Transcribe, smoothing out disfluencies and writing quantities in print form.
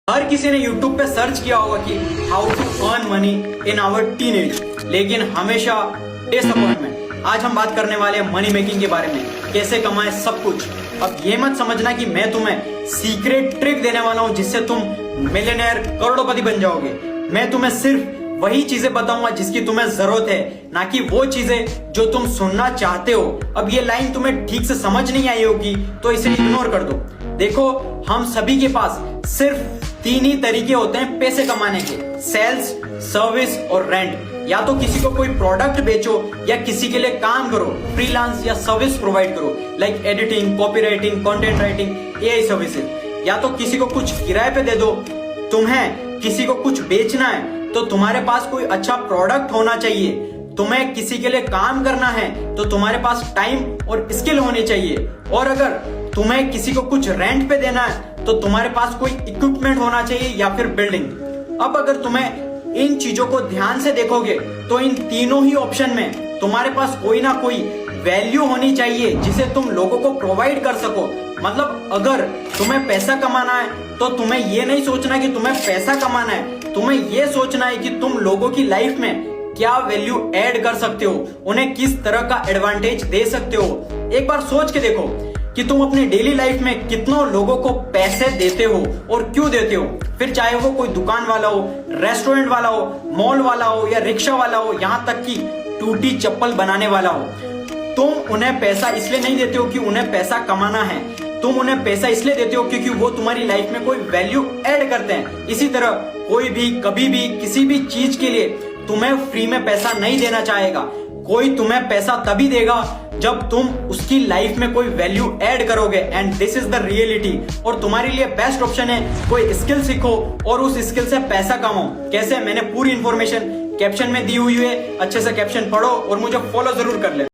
हर किसी ने YouTube पे सर्च किया होगा कि how to earn money in our teenage, लेकिन हमेशा डिसअपॉइंटमेंट। आज हम बात करने वाले हैं मनी मेकिंग के बारे में, कैसे कमाएं सब कुछ। अब ये मत समझना कि मैं तुम्हें सीक्रेट ट्रिक देने वाला हूं जिससे तुम मिलियनेयर करोड़पति बन जाओगे। मैं तुम्हें सिर्फ वही चीजें बताऊंगा जिसकी तुम्हें जरूरत है, ना कि वो चीजें जो तुम सुनना चाहते हो। अब ये लाइन तुम्हें ठीक से समझ नहीं आई होगी तो इसे इग्नोर कर दो। देखो, हम सभी के पास सिर्फ तीन ही तरीके होते हैं पैसे कमाने के, सेल्स, सर्विस और रेंट। या तो किसी को कोई प्रोडक्ट बेचो या किसी के लिए काम करो, फ्रीलांस या सर्विस प्रोवाइड करो, like editing, copywriting, content writing, AI services. या तो किसी को कुछ किराए पे दे दो। तुम्हें किसी को कुछ बेचना है तो तुम्हारे पास कोई अच्छा प्रोडक्ट होना चाहिए। तुम्हें किसी के लिए काम करना है तो तुम्हारे पास टाइम और स्किल होनी चाहिए। और अगर तुम्हें किसी को कुछ रेंट पे देना है तो तुम्हारे पास कोई इक्विपमेंट होना चाहिए या फिर बिल्डिंग। अब अगर तुम्हें इन चीजों को ध्यान से देखोगे तो इन तीनों ही ऑप्शन में तुम्हारे पास कोई ना कोई वैल्यू होनी चाहिए जिसे तुम लोगों को प्रोवाइड कर सको। मतलब अगर तुम्हें पैसा कमाना है तो तुम्हें ये नहीं सोचना कि तुम्हें पैसा कमाना है, तुम्हें ये सोचना है कि तुम लोगों की लाइफ में क्या वैल्यू ऐड कर सकते हो, उन्हें किस तरह का एडवांटेज दे सकते हो। एक बार सोच के देखो कि तुम अपनी डेली लाइफ में कितनों लोगों को पैसे देते हो और क्यों देते हो। फिर चाहे वो कोई दुकान वाला हो, रेस्टोरेंट वाला हो, मॉल वाला हो या रिक्शा वाला हो, यहाँ तक कि टूटी चप्पल बनाने वाला हो। तुम उन्हें पैसा इसलिए नहीं देते हो कि उन्हें पैसा कमाना है, तुम उन्हें पैसा इसलिए देते हो क्योंकि वो तुम्हारी लाइफ में कोई वैल्यू ऐड करते हैं। इसी तरह कोई भी कभी भी किसी भी चीज के लिए तुम्हें फ्री में पैसा नहीं देना चाहेगा। कोई तुम्हें पैसा तभी देगा जब तुम उसकी लाइफ में कोई वैल्यू ऐड करोगे, and this is the reality. और तुम्हारे लिए बेस्ट ऑप्शन है कोई स्किल सीखो और उस स्किल से पैसा कमाओ। कैसे, मैंने पूरी इंफॉर्मेशन कैप्शन में दी हुई है, अच्छे से कैप्शन पढ़ो और मुझे फॉलो जरूर कर ले।